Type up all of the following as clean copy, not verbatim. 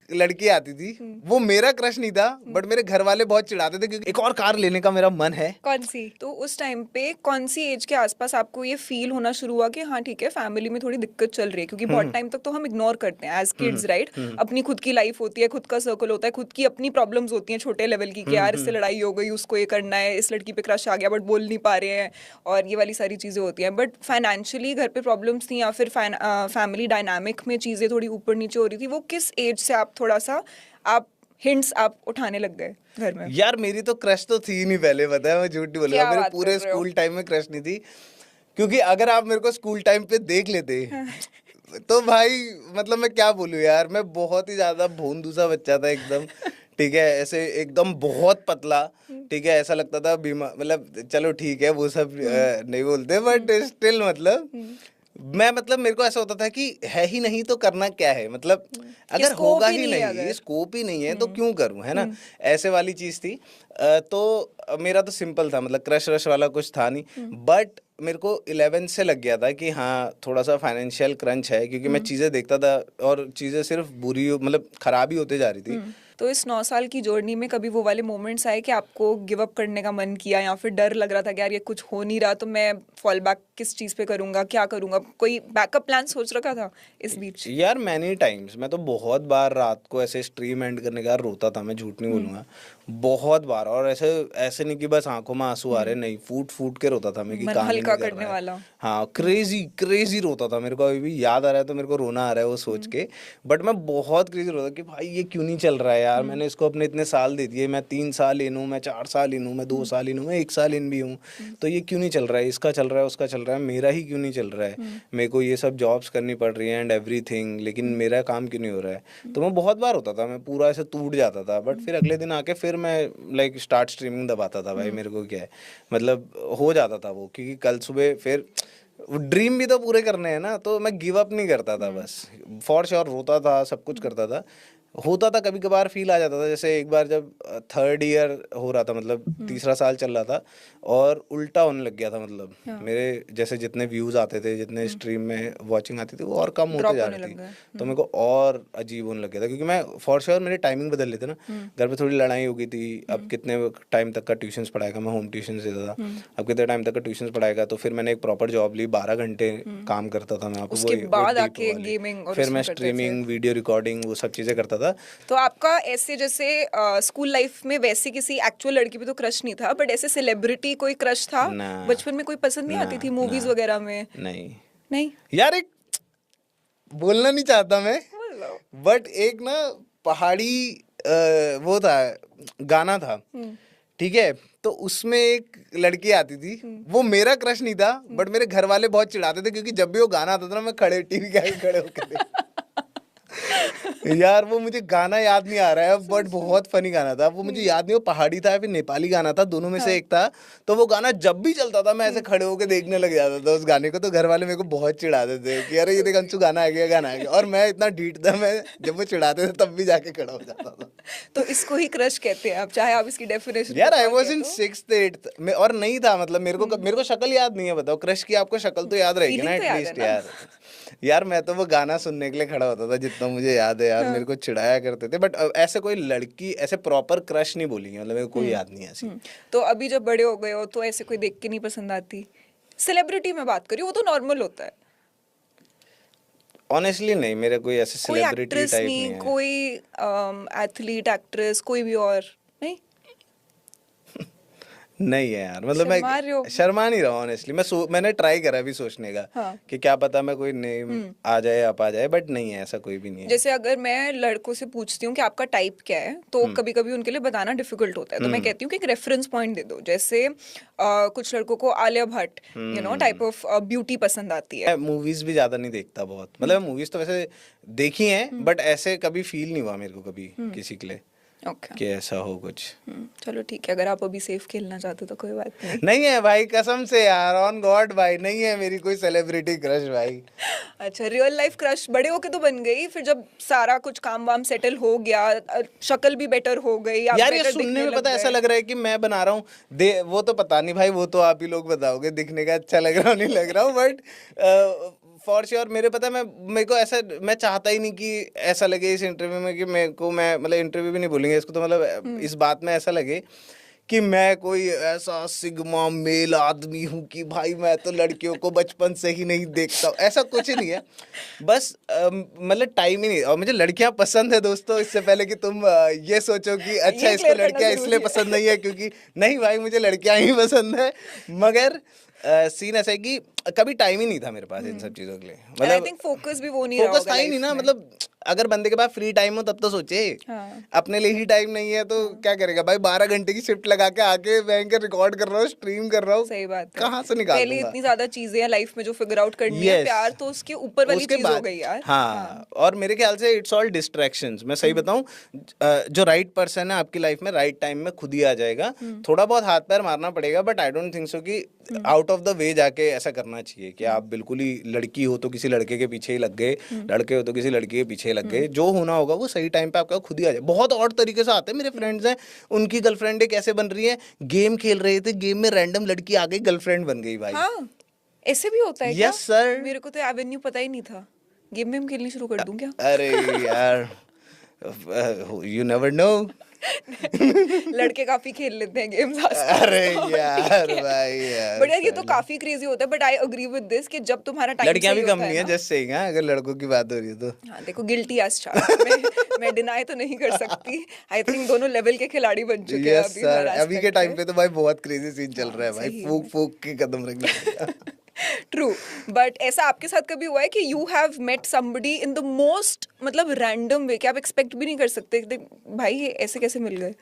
लड़की आती थी, वो मेरा क्रश नहीं था, बट मेरे घर वाले बहुत चिढ़ाते थे क्योंकि एक और कार लेने का मेरा मन है। कौन सी? तो उस टाइम पे कौन सी एज के आसपास आपको ये फील होना शुरू हुआ कि हाँ ठीक है, फैमिली में थोड़ी दिक्कत चल रही है? क्योंकि बहुत टाइम तक तो हम इग्नोर करते हैं एज किड्स, राइट? अपनी खुद की लाइफ होती है, खुद का सर्कल होता है, खुद की अपनी प्रॉब्लम्स होती हैं छोटे लेवल की, कि यार इससे लड़ाई हो गई, उसको ये करना है, इस लड़की पे क्रश आ गया बट बोल नहीं पा रहे हैं, और ये वाली सारी चीजें होती हैं। बट फाइनेंशियली घर पे प्रॉब्लम्स थी, या फिर फैमिली डायनामिक में चीजें थोड़ी ऊपर नीचे हो रही थी, वो किस एज से आप थोड़ा सा आप हिंट्स आप उठाने लग गए घर में? यार मेरी तो क्रश तो थी नहीं पहले, पता है, मैं झूठ नहीं बोलूंगा, क्या मेरे बात पूरे कर रहे हो? स्कूल टाइम में क्रश नहीं थी। क्योंकि अगर आप मेरे को स्कूल टाइम पे देख लेते तो भाई मतलब मैं क्या बोलूं यार, मैं बहुत ही ज्यादा भोंदू सा बच्चा था एकदम। ठीक है, ऐसे एकदम बहुत पतला। ठीक है, ऐसा लगता था बीमार, मतलब चलो ठीक है वो सब नहीं बोलते, बट स्टिल मतलब मैं, मतलब मेरे को ऐसा होता था कि है ही नहीं तो करना क्या है, मतलब अगर स्कोप होगा ही ही नहीं है नहीं, अगर। स्कोप ही नहीं है तो क्यों करूं, है ना? ऐसे वाली चीज थी। तो मेरा तो सिंपल था, मतलब क्रश रश वाला कुछ था नहीं। बट मेरे को 11 से लग गया था कि हाँ थोड़ा सा फाइनेंशियल क्रंच है, क्योंकि मैं चीज़ें देखता था और चीज़ें सिर्फ बुरी मतलब खराब ही होते जा रही थी। तो इस 9 साल की जर्नी में कभी वो वाले मोमेंट्स आए कि आपको गिव अप करने का मन किया, या फिर डर लग रहा था कि यार ये कुछ हो नहीं रहा तो मैं फॉल बैक किस चीज़ पे करूंगा, क्या करूंगा? कोई बैकअप प्लान सोच रखा था इस बीच? यार मैनी टाइम्स, मैं तो बहुत बार रात को ऐसे स्ट्रीम एंड करने का रोता था, मैं झूठ नहीं बोलूंगा, बहुत बार। और ऐसे ऐसे नहीं कि बस आंखों में आंसू आ रहे, नहीं, फूट फूट के रोता था मैं कि मन काम ही हल्का नहीं कर करने रहा है। वाला। हाँ, क्रेजी क्रेजी रोता था, मेरे को अभी भी याद आ रहा है तो मेरे को रोना आ रहा है वो सोच के। बट मैं बहुत क्रेजी रोता कि भाई ये क्यों नहीं चल रहा है यार, मैंने इसको अपने इतने साल दे दिए, मैं 3 साल इन हूँ, मैं 4 साल इन हूँ, मैं 2 साल इन हूँ, मैं 1 साल इन भी हूँ, तो ये क्यों नहीं चल रहा है? इसका चल रहा है, उसका चल रहा है, मेरा ही क्यों नहीं चल रहा है? मेरे को ये सब जॉब्स करनी पड़ रही हैं एंड एवरीथिंग, लेकिन मेरा काम क्यों नहीं हो रहा है? तो मैं बहुत बार होता था, मैं पूरा ऐसे टूट जाता था। बट फिर अगले दिन आके फिर मैं लाइक स्टार्ट स्ट्रीमिंग दबाता था, भाई मेरे को क्या है, मतलब हो जाता था वो, क्योंकि कल सुबह फिर ड्रीम भी तो पूरे करने हैं ना, तो मैं गिव अप नहीं करता था बस। फॉर श्योर रोता था, सब कुछ करता था, होता था, कभी कभार फील आ जाता था। जैसे एक बार जब थर्ड ईयर हो रहा था, मतलब तीसरा साल चल रहा था, और उल्टा होने लग गया था, मतलब मेरे जैसे जितने व्यूज आते थे, जितने स्ट्रीम में वॉचिंग आती थी, वो और कम होते ड्रॉप जा होने रही लग थी। गए। तो मेरे को और अजीब होने लग गया था, क्योंकि मैं फॉर श्योर मेरी टाइमिंग बदल लेते ना, घर पे थोड़ी लड़ाई हो गई थी, अब कितने टाइम तक का ट्यूशंस पढ़ाएगा, मैं होम ट्यूशन देता था, अब कितने टाइम तक का ट्यूशंस पढ़ाएगा। तो फिर मैंने एक प्रॉपर जॉब ली, 12 घंटे काम करता था मैं वहाँ पे, उसके वो बाद डीप आके वाली। गेमिंग और फिर मैं उसमें करते थे। स्ट्रीमिंग, वीडियो रिकॉर्डिंग, वो सब चीज़ें करता था। तो आपका ऐसे जैसे स्कूल लाइफ में वैसे किसी एक्चुअल लड़की पे तो क्रश नहीं था, बट ऐसे सेलिब्रिटी कोई क्रश था ना, बचपन में? कोई पसंद नहीं ना, आती थी ना, मूवीज वगैरह में? नहीं नहीं? यार, एक बोलना नहीं चाहता मैं, बोल लो। बट एक ना पहाड़ी वो था, गाना था, ठीक है, तो उसमें एक लड़की आती थी, वो मेरा क्रश नहीं था, बट मेरे घर वाले बहुत चिढ़ाते थे, क्योंकि जब भी वो गाना आता था ना, मैं खड़े टीवी के आगे खड़े होकर यार वो मुझे गाना याद नहीं आ रहा है, बट बहुत फनी गाना था वो, मुझे याद नहीं वो पहाड़ी था या फिर नेपाली गाना था, दोनों में से एक था। तो वो गाना जब भी चलता था मैं ऐसे खड़े होकर देखने लग जाता था उस गाने को। तो घर वाले मेरे को बहुत चिढ़ाते थे कि अरे ये देख अंशु, गाना आ गया, गाना आ गया। और मैं इतना ढीठ था, मैं जब वो चिढ़ाते थे तब भी जाके खड़ा हो जाता था। तो इसको ही क्रश कहते हैं आप, चाहे आप इसकी डेफिनेशन यार कुछ आई और वॉज कह इन दो। 6th 8th में, और नहीं था, मतलब मेरे को शक्ल याद नहीं है, बताओ, क्रश की आपको शक्ल तो याद रहेगी ना फीलिंग तो याद है एटलीस्ट ना? यार। यार मैं तो वो गाना सुनने के लिए खड़ा होता था, जितना मुझे याद है यार, मेरे को चिढ़ाया करते थे। बट ऐसे कोई लड़की ऐसे प्रॉपर क्रश नहीं बोलेंगे, मतलब मेरे को कोई याद नहीं है ऐसी। तो अभी जब बड़े हो गए हो तो ऐसे कोई देख के नहीं पसंद आती? सेलिब्रिटी में बात करी, वो तो नॉर्मल होता है। ऑनेस्टली नहीं, मेरे कोई ऐसे कोई सेलिब्रिटी एक्ट्रेस टाइप नहीं नहीं, है। कोई एथलीट एक्ट्रेस, कोई भी और नहीं? नहीं है यार, मतलब शर्मा रहे हो? मैं शर्मा नहीं रहा ऑनेस्टली। मैंने ट्राई करा अभी सोचने का हाँ। कि क्या पता मैं कोई नेम आ जाए, आप आ जाए, बट नहीं है, ऐसा कोई भी नहीं है। जैसे अगर मैं लड़कों से पूछती हूँ कि आपका टाइप क्या है, तो कभी कभी उनके लिए बताना डिफिकल्ट होता है, तो मैं कहती हूँ कि एक रेफरेंस पॉइंट दे दो। जैसे कुछ लड़कों को Alia Bhatt type of beauty पसंद आती है। मैं मूवीज भी ज्यादा नहीं देखता बहुत, मतलब मूवीज तो वैसे देखी हैं, बट ऐसे कभी फील नहीं हुआ मेरे को कभी किसी के लिए ओके। कि ऐसा हो कुछ। चलो ठीक है, अगर आप अभी सेफ खेलना चाहते हो तो कोई बात नहीं। नहीं है भाई, कसम से यार, ऑन गॉड भाई, नहीं है मेरी कोई सेलिब्रिटी क्रश भाई। अच्छा, रियल लाइफ क्रश बड़े होके तो बन गई, फिर जब सारा कुछ काम वाम सेटल हो गया, शक्ल भी बेटर हो गई, आप यार ये बेटर सुनने दिखने में लग पता ऐसा गए। लग रहा है कि मैं बना रहा हूँ दे, वो तो पता नहीं भाई, वो तो आप ही लोग बताओगे दिखने का अच्छा लग रहा हो नहीं लग रहा हूँ, बट फॉर श्योर मेरे पता है मेरे को ऐसा मैं चाहता ही नहीं कि ऐसा लगे इस इंटरव्यू में कि मैं मतलब इंटरव्यू भी नहीं बोलेंगे इसको, तो मतलब इस बात में ऐसा लगे कि मैं कोई ऐसा सिग्मा मेल आदमी हूँ कि भाई मैं तो लड़कियों को बचपन से ही नहीं देखता हूँ, ऐसा कुछ नहीं है। बस मतलब टाइम ही नहीं, और मुझे लड़कियां पसंद है दोस्तों, इससे पहले कि तुम ये सोचो कि अच्छा ये इसको clear करना लड़कियां इसलिए जरूरी है। पसंद नहीं है क्योंकि नहीं भाई मुझे लड़कियां ही पसंद है। मगर सीन ऐसा है कि कभी टाइम ही नहीं था मेरे पास इन सब चीज़ों के लिए, आई मतलब थिंक फोकस भी वो नहीं रहा फोकस होगा था ही नहीं life ना, में। मतलब अगर बंदे के पास फ्री टाइम हो तब तो सोचे। हाँ। अपने लिए ही टाइम नहीं है तो क्या करेगा भाई, 12 घंटे की शिफ्ट लगा के आके बैंक रिकॉर्ड कर रहा हूँ, स्ट्रीम कर रहा हूँ, सही बात है। कहाँ से निकाल पहले दूंगा। इतनी ज्यादा चीजें हैं लाइफ में जो फिगर आउट करनी है, Yes. प्यार तो उसके ऊपर वाली उसके चीज हो बाद गई यार। हाँ, और मेरे ख्याल से इट्स ऑल डिस्ट्रैक्शंस। मैं सही बताऊं, जो राइट पर्सन है आपकी लाइफ में राइट टाइम में खुद ही आ जाएगा। थोड़ा बहुत हाथ पैर मारना पड़ेगा, but I don't think so कि आउट ऑफ द वे जाके ऐसा करना चाहिए कि आप बिल्कुल ही लड़की हो तो किसी लड़के के पीछे ही लग गए, लड़के हो तो किसी लड़की के पीछे ही लग गए। जो होना होगा वो सही टाइम पे आपका खुद ही आ जाए। बहुत और तरीके से आते हैं, मेरे फ्रेंड्स हैं उनकी गर्लफ्रेंडें कैसे बन रही है, गेम खेल रहे थे, गेम में रैंडम लड़की आ गई, गर्लफ्रेंड बन गई भाई। हाँ, ऐसे भी होता है क्या? Yes sir. मेरे को तो एवेन्यू पता ही नहीं था। गेम में खेलनी शुरू कर दूं क्या? अरे यार यू नेवर नो। लड़के काफी खेल लेते हैं गेम्स आजकल। अरे तो यार ठीक है। भाई यार, बट यार ये तो काफी क्रेजी होता है, but I agree with this कि जब तुम्हारा टाइम लड़कियां भी सही कम होता नहीं है ना। जस्ट सेइंग, अगर लड़कों की बात हो रही है तो। हाँ देखो, गिल्टी एज चार्ज। मैं डिनाई तो नहीं कर सकती। आई थिंक दोनों लेवल के खिलाड़ी बन चुके हैं यस अभी सर, हर अभी के एस्पेक्ट टाइम में। पे तो भाई बहुत क्रेजी सीन चल रहा है भाई, सही फूक में। फूक के कदम रखना पड़ेगा। ट्रू, बट ऐसा आपके साथ कभी हुआ है कि you have met somebody in the most मतलब रैंडम वे कि आप एक्सपेक्ट भी नहीं कर सकते कि भाई ये ऐसे कैसे मिल गए?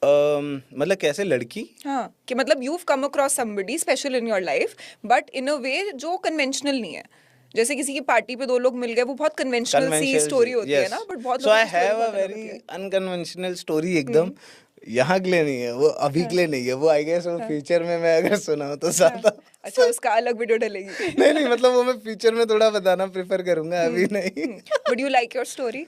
मतलब कैसे लड़की? हाँ, कि मतलब you've come across somebody special in your life, but in a way जो कन्वेंशनल नहीं है। जैसे किसी की पार्टी पे दो लोग मिल गए, वो बहुत कन्वेंशनल सी स्टोरी होती है ना, बट बहुत सो लोगों आई की स्टोरी हैव अ बहुत अलग वेरी होती है। अनकन्वेंशनल स्टोरी एकदम। यहाँ के लिए नहीं है वो, अभी के लिए नहीं है वो, आई गेस वो फ्यूचर में मैं अगर सुनाऊं तो ज्यादा। अच्छा, उसका अलग वीडियो डलेगी। नहीं नहीं, मतलब वो मैं फ्यूचर में थोड़ा बताना प्रेफर करूंगा, अभी नहीं। But you like your story?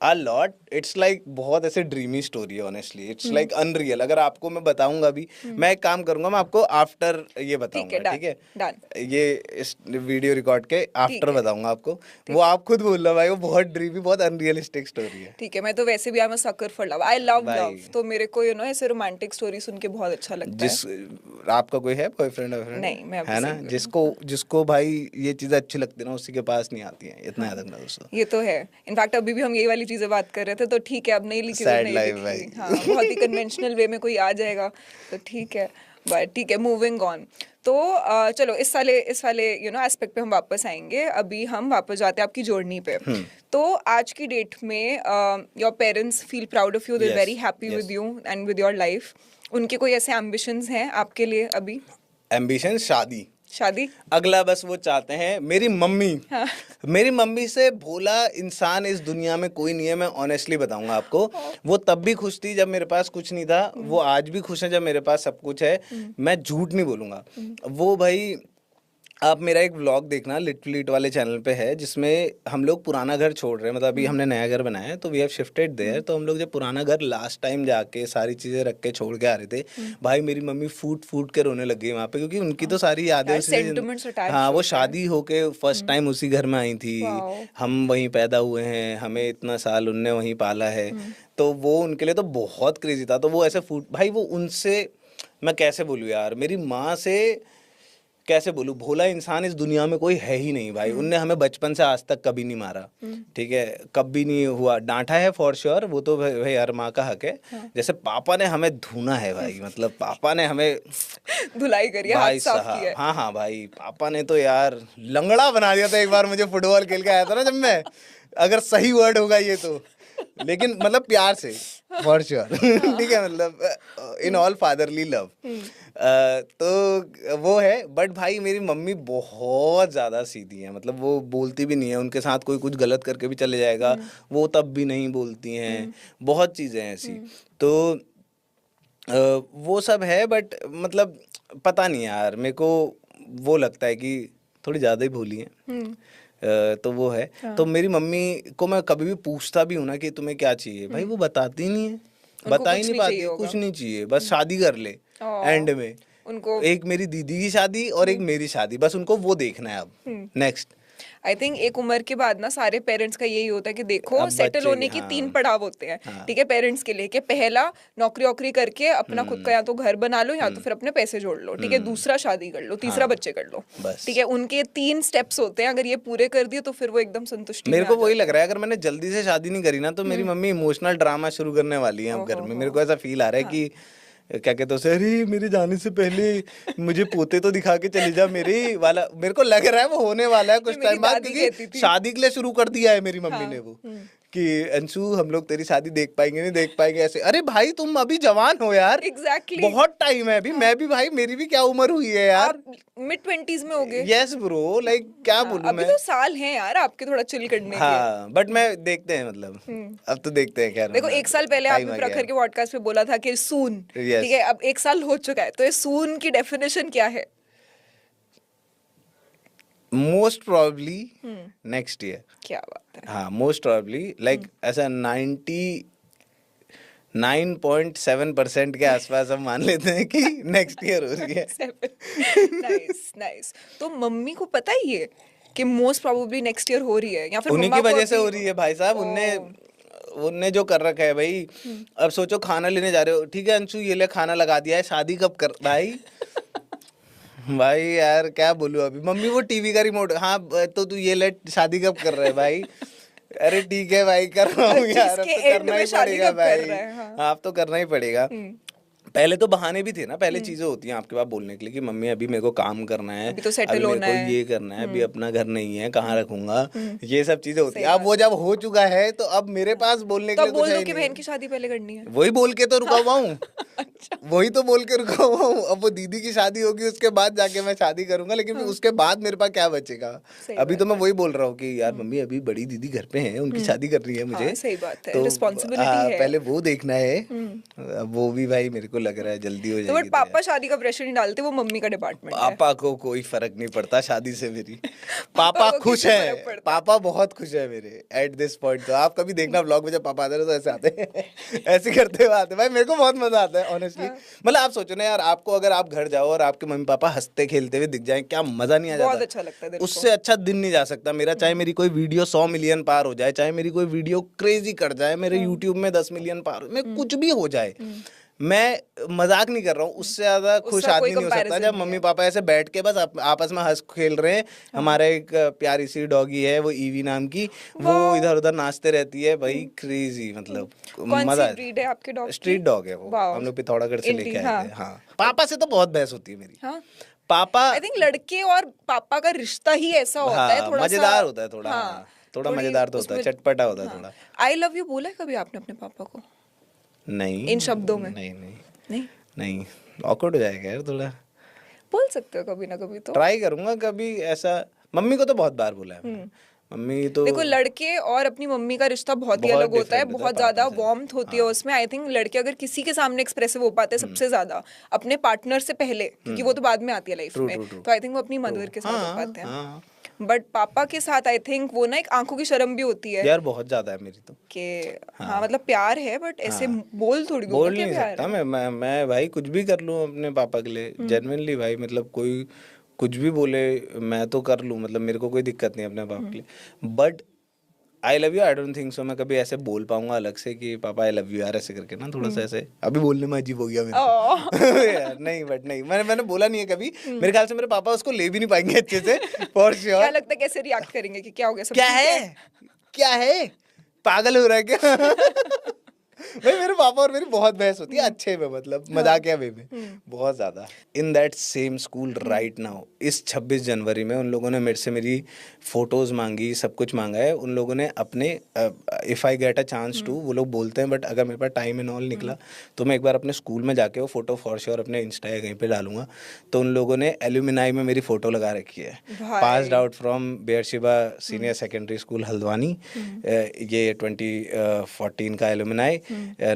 A lot. It's like बहुत ऐसे ड्रीमी स्टोरी है ऑनेस्टली, इट्स लाइक अनरियल। अगर आपको मैं बताऊंगा भी, मैं एक काम करूंगा, मैं आपको आफ्टर ये बताऊंगा, done, ठीक है? done. ये इस वीडियो रिकॉर्ड के आफ्टर है, बताऊंगा आपको, वो आप खुद बोलना भाई, वो बहुत ड्रीमी बहुत अनरियलिस्टिक स्टोरी है ठीक है। मैं तो वैसे भी I am a sucker for love, I love भाई। लव, तो मेरे को ऐसे रोमांटिक स्टोरी सुन के बहुत अच्छा लगता है। जिस आपका कोई है बॉयफ्रेंड वॉयफ्रेंड? नहीं, मैं अभी है ना, single हूँ। जिसको जिसको भाई ये चीजें अच्छी लगती है ना, उसी के पास नहीं आती हैं, इतना याद रखना दोस्तों। ये तो है। इनफैक्ट अभी भी हम यही वाली चीजें बात कर रहे थे, तो ठीक है, अब नहीं लिखी तो Sad नहीं life लिखी। भाई। हाँ, बहुत ही कन्वेंशनल वे में कोई आ जाएगा तो ठीक है। बट ठीक है, मूविंग ऑन। तो चलो इस वाले एस्पेक्ट पे हम वापस आएंगे। अभी हम वापस जाते हैं आपकी जर्नी पे। तो आज की डेट में your parents feel proud of you, they are Yes, very happy yes. With you and with your life. उनके कोई ऐसे एम्बिशंस हैं आपके लिए अभी? एम्बिशन शादी, शादी? अगला बस वो चाहते हैं। मेरी मम्मी, मेरी मम्मी से भोला इंसान इस दुनिया में कोई नहीं है, मैं ऑनेस्टली बताऊंगा आपको। वो तब भी खुश थी जब मेरे पास कुछ नहीं था, वो आज भी खुश है जब मेरे पास सब कुछ है। मैं झूठ नहीं बोलूंगा। वो भाई, आप मेरा एक व्लॉग देखना, लिटिल ईट वाले चैनल पे है, जिसमें हम लोग पुराना घर छोड़ रहे हैं, मतलब अभी हमने नया घर बनाया है तो वी हैव शिफ्टेड देयर। तो हम लोग जब पुराना घर लास्ट टाइम जाके सारी चीजें रख के छोड़ के आ रहे थे, भाई मेरी मम्मी फूट फूट के रोने लग गई वहां पे, क्योंकि उनकी तो सारी यादें यार, उसी से sentiments attached हाँ, वो होते हैं। शादी होके फर्स्ट टाइम उसी घर में आई थी, Wow. हम वहीं पैदा हुए हैं, हमें इतना साल उनने वहीं पाला है। तो वो उनके लिए तो बहुत क्रेजी था। तो वो ऐसे फूट, भाई वो उनसे मैं कैसे बोलूँ यार, मेरी माँ से कैसे बोलूं, भोला इंसान इस दुनिया में कोई है ही नहीं भाई। उनने हमें बचपन से आज तक कभी नहीं मारा, ठीक है, कभी नहीं हुआ, डांटा है फॉर श्योर, वो तो भाई हर माँ का हक है। जैसे पापा ने हमें धुना है भाई, मतलब पापा ने हमें धुलाई करी है, हाथ भाई साफ साहब, किया है। हाँ हाँ भाई, पापा ने तो यार लंगड़ा बना दिया था एक बार मुझे, फुटबॉल खेल के आया था ना जब मैं, अगर सही वर्ड होगा ये तो, लेकिन मतलब प्यार से फॉर श्योर। ठीक है, मतलब इन ऑल फादरली लव। तो वो है। बट भाई मेरी मम्मी बहुत ज़्यादा सीधी है, मतलब वो बोलती भी नहीं है, उनके साथ कोई कुछ गलत करके भी चले जाएगा वो तब भी नहीं बोलती हैं। बहुत चीज़ें हैं ऐसी। तो वो सब है। बट मतलब पता नहीं यार, मेरे को वो लगता है कि थोड़ी ज़्यादा ही भोली है। तो वो है। तो मेरी मम्मी को मैं कभी भी पूछता भी हूँ ना कि तुम्हें क्या चाहिए, भाई वो बताती नहीं है, बता ही कुछ नहीं नहीं चाहिए पाती, होगा। कुछ नहीं चाहिए, बस शादी कर ले एंड में। उनको एक मेरी दीदी की शादी और एक मेरी शादी, बस उनको वो देखना है अब नेक्स्ट। आई थिंक एक उम्र के बाद ना सारे पेरेंट्स का यही होता है कि देखो अब सेटल बच्चे होने की, की हाँ। 3 पड़ाव होते हैं, हाँ। ठीक है, पेरेंट्स के लिए कि पहला नौकरी वोकरी करके अपना खुद का या तो घर बना लो या तो फिर अपने पैसे जोड़ लो, ठीक है, दूसरा शादी कर लो, तीसरा हाँ। बच्चे कर लो, बस। ठीक है, उनके 3 स्टेप्स होते हैं, अगर ये पूरे कर दिए तो फिर वो एकदम संतुष्टि मेरे में को आ वही जाते लग रहा है, अगर मैंने जल्दी से शादी नहीं करी ना तो मेरी मम्मी इमोशनल ड्रामा शुरू करने वाली है अब घर में। मेरे को ऐसा फील आ रहा है कि क्या कहते हैं उसे, अरे मेरे जाने से पहले मुझे पोते तो दिखा के चली जा मेरी वाला। मेरे को लग रहा है वो होने वाला है कुछ मेरी टाइम बाद, दादी कहती क्योंकि थी। शादी के लिए शुरू कर दिया है मेरी मम्मी हाँ, ने वो, कि अंशु हम लोग तेरी शादी देख पाएंगे नहीं देख पाएंगे ऐसे। अरे भाई तुम अभी जवान हो यार, एग्जैक्टली, बहुत टाइम है अभी। मैं भी भाई, मेरी भी क्या उम्र हुई है यार। आप मिड 20s में हो गए। यस ब्रो, लाइक क्या बोलूं अभी मैं। तो साल हैं यार आपके थोड़ा चिल करने के। हाँ बट मैं देखते हैं मतलब, अब तो देखते हैं क्या। देखो एक साल पहले आपने प्रखर के पॉडकास्ट पे बोला था कि सून, Yes. ठीक है, अब 1 साल हो चुका है, तो ये सून की डेफिनेशन क्या है? Most probably next year. क्या बात है। हाँ मोस्ट प्रोबेबली लाइक ऐसा 99.7% के आसपास हम मान लेते हैं कि नेक्स्ट ईयर हो रही है। Nice nice. तो मम्मी को पता ही है कि मोस्ट प्रोबेबली नेक्स्ट ईयर हो रही है, या फिर उन्हीं मम्मा की को वजह से अभी- हो रही है भाई साहब। उनने जो कर रखा है भाई। अब सोचो खाना लेने जा रहे हो, ठीक है अंशु ये ले खाना लगा दिया है, शादी कब कर भाई। भाई यार क्या बोलूं अभी। मम्मी वो टीवी का रिमोट, हाँ तो तू ये ले शादी कब कर रहा है भाई। अरे ठीक है भाई कर रहा हूँ यार, अब जिसके तो end करना में ही शादी पड़ेगा कब कर भाई। रहा है, हाँ। हाँ अब तो करना ही पड़ेगा। पहले तो बहाने भी थे ना, पहले चीजें होती हैं आपके पास बोलने के लिए कि मम्मी अभी मेरे को काम करना है, अभी तो settle अभी मेरे होना को है। ये करना है, अभी अपना घर नहीं है कहाँ रखूंगा, ये सब चीजें होती हैं। अब वो जब हो चुका है तो अब मेरे पास बोलने के तो लिए अब कुछ बोल है दो ही कि नहीं। बहन की शादी पहले करनी है। वही बोल के तो रुका हुआ हूँ। अच्छा। वही तो बोल के रुका हुआ हूँ। अब वो दीदी की शादी होगी उसके बाद जाके मैं शादी करूंगा, लेकिन उसके बाद मेरे पास क्या बचेगा। सही अभी तो मैं वही बोल रहा हूँ कि यार मम्मी अभी बड़ी दीदी घर पे हैं, उनकी शादी करनी है मुझे। हाँ, सही बात है, तो रिस्पॉन्सिबिलिटी है। पहले वो देखना है। अब वो भी भाई मेरे को लग रहा है जल्दी हो तो जाएगी। बट पापा शादी का प्रेशर नहीं डालते, वो मम्मी का डिपार्टमेंट है। पापा को कोई फर्क नहीं पड़ता शादी से मेरी। पापा पापा को खुश किससे है, फर्क पड़ता? पापा बहुत खुश है मेरे एट दिस पॉइंट। तो आप कभी देखना व्लॉग में जब पापा आते हैं तो ऐसे आते हैं, ऐसे करते हुए आते हैं। भाई मेरे को बहुत मजा आता है ऑनेस्टली। मतलब आप सोचो ना यार, आपको अगर आप घर जाओ और आपके मम्मी पापा हंसते खेलते हुए दिख जाए, क्या मजा नहीं आ जाता। बहुत अच्छा लगता है दिल को। उससे अच्छा दिन नहीं जा सकता मेरा। चाहे मेरी कोई वीडियो 100 मिलियन पार हो जाए, चाहे मेरी कोई वीडियो क्रेजी कर जाए, मेरे यूट्यूब में 10 मिलियन पार हो, मैं कुछ भी हो जाए, मैं मजाक नहीं कर रहा हूँ, उससे ज्यादा खुश उसका कोई आदमी नहीं हो सकता comparison जब नहीं मम्मी है। पापा ऐसे बैठ के बस आपस में हंस खेल रहे हैं। हमारा एक प्यारी सी डॉगी है, वो ईवी नाम की, वो इधर उधर नाचते रहती है भाई, क्रेजी मतलब कौन मजा। सी ब्रीड है आपके डॉग की? स्ट्रीट डॉग है वो, वाओ। हम लोग पिथौरागढ़ से लेके इंडी, आए थे। हाँ पापा से तो बहुत बहस होती है मेरी। हाँ, पापा आई थिंक लड़के और पापा का रिश्ता ही ऐसा होता है, हाँ थोड़ा मजेदार सा। होता है थोड़ा। हाँ, हाँ, थोड़ा थोड़ी मजेदार तो होता है, उसमें- चटपटा होता है थोड़ा। आई लव यू बोला है कभी आपने अपने पापा को? नहीं इन शब्दों में? नहीं नहीं नहीं नहीं, ऑकवर्ड हो जाएगा यार थोड़ा। बोल सकते हो कभी ना कभी तो। ट्राई करूंगा कभी ऐसा। मम्मी को तो बहुत बार बोला है मैंने। मम्मी तो देखो लड़के और अपनी मम्मी का रिश्ता बहुत ही बहुत अलग होता है, different होता है बहुत पापा ज्यादा से। वार्मथ होती है उसमें। आई थिंक लड़के अगर किसी के सामने एक्सप्रेसिव हो पाते हैं सबसे ज्यादा अपने पार्टनर से पहले, क्योंकि वो तो बाद में आती है लाइफ True, में, true, true. तो आई थिंक वो अपनी मदर के साथ हो हाँ पाते हैं। हाँ बट पापा के साथ आई थिंक वो ना एक आंखों की शर्म भी होती है यार बहुत ज्यादा है मेरी तो। कि हाँ मतलब प्यार है, बट ऐसे बोल थोड़ी बोल दूंगा कि नहीं प्यार सकता है। मैं भाई कुछ भी कर लूँ अपने पापा के लिए, जेन्युइनली भाई। मतलब कोई कुछ भी बोले मैं तो कर लूँ, मतलब मेरे को कोई दिक्कत नहीं अपने पापा के लिए। But I love you I don't think so मैं कभी ऐसे बोल पाऊंगा अलग से कि पापा आई लव यू यार, ऐसे करके ना थोड़ा सा ऐसे। अभी बोलने में अजीब हो गया मेरे को। यार नहीं बट नहीं, मैंने बोला नहीं है कभी। मेरे ख्याल से मेरे पापा उसको ले भी नहीं पाएंगे अच्छे से फॉर क्या श्योर। लगता है कैसे रिएक्ट करेंगे कि क्या हो गया, सब क्या ठीक है क्या है, पागल हो रहा है क्या। भाई मेरे पापा और मेरी बहुत बहस होती है, अच्छे में मतलब मजाकिया वे में बहुत ज्यादा। In that same school right now इस 26 जनवरी में उन लोगों ने मेरे से मेरी फोटोज मांगी, सब कुछ मांगा है उन लोगों ने अपने। If I get a chance to, वो लोग बोलते हैं बट अगर मेरे पास टाइम एंड ऑल निकला तो मैं एक बार अपने स्कूल में जाके वो फोटो फॉर श्योर अपने इंस्टा या कहीं पे डालूंगा। तो उन लोगों ने एल्यूमिनाई में मेरी फोटो लगा रखी है, passed out from Beersheba senior secondary school Haldwani. ये 2014 का alumni.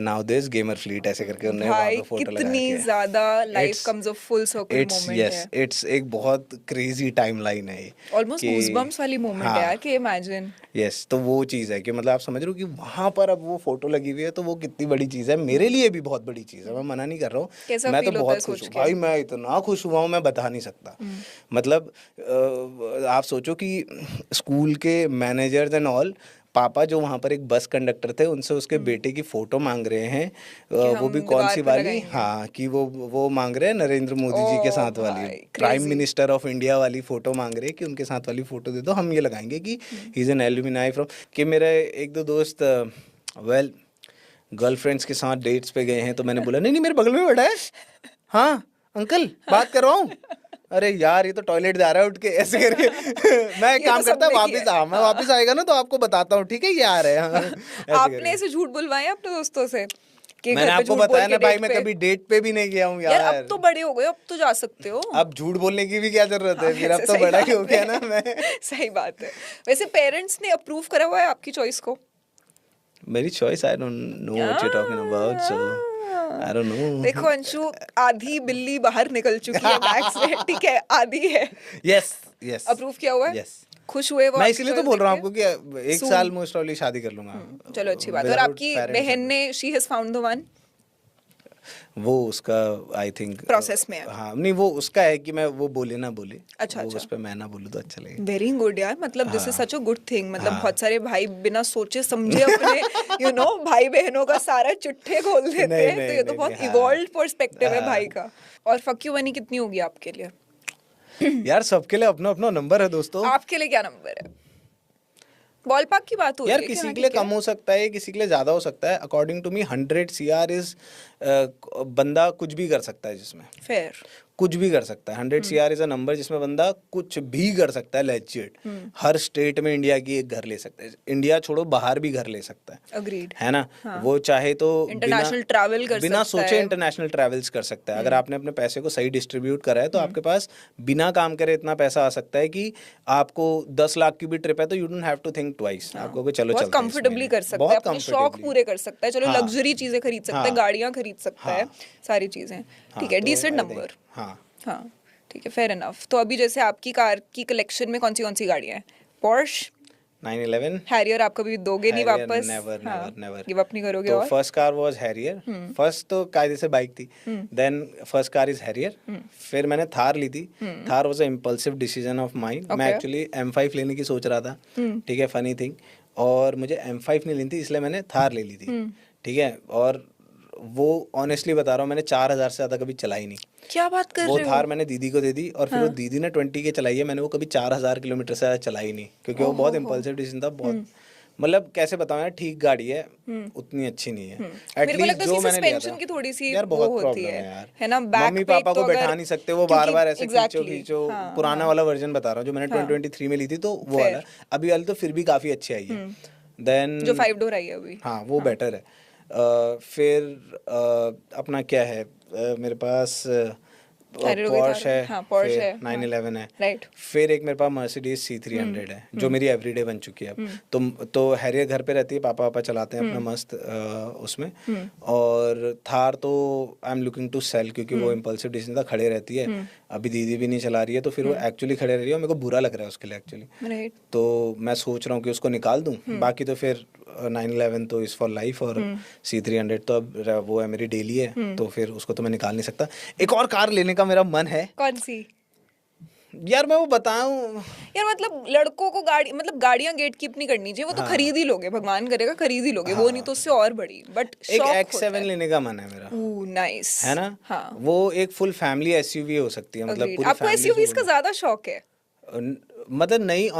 Now this gamer fleet ऐसे करके उन्होंने वहाँ भाई पे फोटो लगा कितनी रखी है। ज्यादा life It's- comes a full circle its moment yes है, इट्स एक बहुत क्रेजी टाइमलाइन है ये ऑलमोस्ट कि गूज़बम्प्स वाली मोमेंट है हाँ यार कि इमेजिन। यस तो वो चीज़ है कि मतलब आप समझ रहे हो कि वहां पर अब वो फोटो लगी हुई है तो वो कितनी बड़ी चीज़ है, मेरे लिए भी बहुत बड़ी चीज़ है, मैं मना नहीं कर रहा कैसा हूँ। मैं तो feel होता है बहुत सोच खुश हूँ के? भाई, मैं इतना खुश हुआ हूँ मैं बता नहीं सकता। मतलब आप सोचो कि स्कूल के मैनेजर्स एंड ऑल, पापा जो वहाँ पर एक बस कंडक्टर थे उनसे उसके बेटे की फोटो मांग रहे हैं, वो हम भी कौन दीवार सी पे वाली, लगाएंगे। हाँ कि वो मांग रहे हैं नरेंद्र मोदी जी के ओ साथ वाली, भाई prime crazy. Minister of India वाली फोटो मांग रहे हैं कि उनके साथ वाली फोटो दे दो, हम ये लगाएंगे कि he is an alumni from. कि मेरे एक दो दोस्त वेल गर्लफ्रेंड्स के साथ डेट्स पे गए हैं तो मैंने बोला नहीं नहीं मेरे बगल में बैठा है, हाँ अंकल बात करवाऊं, अरे यार ये तो टॉयलेट जा रहा है उठ के ऐसे करके मैं एक ये काम तो करता सबने वापस किया है। मैं वापस आएगा ना तो आपको बताता हूँ ठीक है ये आ रहे हैं हाँ, ऐसे आपने करके। ऐसे झूठ बुलवाए हैं अपने दोस्तों से कि मैंने घर पे आपको झूठ बोल बताया के ना भाई डेट मैं पे? कभी डेट पे भी नहीं गया हूँ यार यार। अब तो बड़े हो गए, अब तो जा सकते हो। अब झूठ बोलने की भी क्या जरूरत है, हाँ, फिर अब ऐसे तो सही बड़ा ही हो बात गया है। ना मैं। सही बात है। वैसे पेरेंट्स ने अप्रूव करा हुआ है आपकी चॉइस को? मेरी choice I don't know what you talking about, so I don't देखो नो। अंशु, आधी बिल्ली बाहर निकल चुकी है बैग से, ठीक है, आधी है। यस यस अप्रूव किया हुआ है? यस। खुश हुए वो मैं आपकी इसीलिए तो choice बोल रहा हूँ देख आपको कि एक Soon. साल मोस्ट प्रॉब्ली शादी कर लूंगा। के? चलो अच्छी बात है। और without आपकी parents बहन advice। ने she has found the one? वो उसका आई थिंक Process में है। हाँ नहीं वो उसका है कि मैं वो बोले ना बोले, अच्छा, वो अच्छा। उस पे मैं ना बोलूँ तो अच्छा लगेगा। वेरी गुड यार, मतलब दिस इज हाँ। सच अ गुड थिंग। मतलब हाँ। बहुत सारे भाई बिना सोचे समझे अपने भाई बहनों का सारा चिट्ठे खोल देते नहीं, हैं, तो नहीं, ये तो नहीं, बहुत नहीं, हाँ। इवॉल्व पर्सपेक्टिव है हाँ। भाई का। और फक यू मनी कितनी होगी आपके लिए? यार सबके लिए अपना अपना नंबर है दोस्तों। आपके लिए क्या नंबर है? बॉलपार्क की बात हो रही यार है कि किसी हाँ के लिए ठीक है। कम हो सकता है किसी के लिए ज्यादा हो सकता है, according to me 100 CR is बंदा कुछ भी कर सकता है जिसमें, फेयर। कुछ भी कर सकता है। 100 CR इज अ नंबर जिसमें बंदा कुछ भी कर सकता है लेजिट। हर स्टेट में इंडिया की एक घर ले सकता है, इंडिया छोड़ो बाहर भी घर ले सकता है, अग्रीड। है ना। वो चाहे तो International travel कर बिना सकता सोचे है। इंटरनेशनल ट्रैवल्स कर सकता है। अगर आपने अपने पैसे को सही डिस्ट्रीब्यूट करा है तो आपके पास बिना काम करे इतना पैसा आ सकता है कि आपको 10 लाख की भी ट्रिप है तो you don't have to think twice, आपको कि चलो बहुत चलते हैं इस कंफर्टेबली महीने। कर सकता है, बहुत अपने शौक comfortably। पूरे कर सकता है, चलो हाँ। लग्जरी चीजें खरीद सकता है, हाँ। गाड़ियां खरीद सकता है, हाँ। सारी चीजें। हाँ, ठीक है, तो डिसेंट I think- नंबर। हाँ हाँ ठीक है, फेयर इनफ। तो अभी जैसे आपकी कार की कलेक्शन में कौन सी गाड़ियां हैं? पोर्श, 911 हैरियर आप कभी दोगे नहीं Harrier, वापस? never, हाँ, never, never। गिव अप नहीं करोगे? तो और first car was Harrier, first तो कायदे से बाइक थी, then first car is Harrier. फिर मैंने थार ली थी, Thar was a impulsive decision of mind. मैं Okay. एक्चुअली M5 लेने की सोच रहा था, ठीक है, फनी थिंग, और मुझे M5 नहीं लेनी थी इसलिए मैंने थार ले ली थी, ठीक है। और वो ऑनेस्टली बता रहा हूँ मैंने 4000 से ज़्यादा कभी चलाई नहीं। क्या बात कर वो रहे हो? थार मैंने दीदी को दे दी और फिर वो दीदी ने 20 के चलाई है, मैंने वो कभी 4000 किलोमीटर से ज़्यादा चलाई नहीं क्योंकि वो बहुत इम्पल्सिव डिसीजन था, बहुत मतलब कैसे बताऊं यार, ठीक गाड़ी है, उतनी अच्छी नहीं है। मेरे को लगता है उसकी सस्पेंशन की थोड़ी सी यार वो बहुत होती प्रॉब्लम है, है यार, है ना? बैक मम्मी पे पापा तो को बैठा अगर नहीं सकते, वो क्योंकि बार बार ऐसे खींचो exactly, खींचो। हाँ, पुराना वाला वर्जन बता रहा हूँ जो मैंने 2023 में ली थी तो वो वाला, अभी वाली तो फिर भी काफ़ी अच्छी आई है। देन जो 5 डोर आई है अभी। हाँ वो बेटर है। फिर अपना क्या है, मेरे पास Harrier हो गई, पोर्श Thar है, हाँ, Porsche फिर है, 911 है, राइट। फिर एक मेरे पास मर्सिडीज C300 है जो मेरी एवरीडे बन चुकी है अब। तो हैरियर घर पे रहती है, पापा पापा चलाते हैं अपना मस्त उसमें। और थार तो I am looking to sell क्योंकि वो इम्पल्सिव डिसीजन था, खड़े रहती है, अभी दीदी भी नहीं चला रही है तो फिर वो एक्चुअली खड़े रह रही है और मेरे को बुरा लग रहा है उसके लिए एक्चुअली। राइट। तो मैं सोच रहा हूँ कि उसको निकाल दूँ, बाकी तो फिर 911 तो इज़ फॉर लाइफ और C300 तो अब वो है मेरी डेली है, तो फिर उसको तो मैं निकाल नहीं सकता। एक और कार लेने का मेरा मन है कौन सी? यार, मैं वो बताऊं यार मतलब लड़कों को गाड़ी, मतलब गाड़ियां गेट कीप नहीं करनी चाहिए, वो तो खरीद ही लोगे, भगवान करेगा खरीद ही लोगे, वो नहीं तो उससे और बड़ी, बट एक शौक X7 लेने का मन है मेरा, नाइस, है ना। हाँ वो एक फुल फैमिली SUV हो सकती है, मतलब Agreed. पूरी आपको फैमिली SUVs का ज्यादा शौक है? मतलब नहीं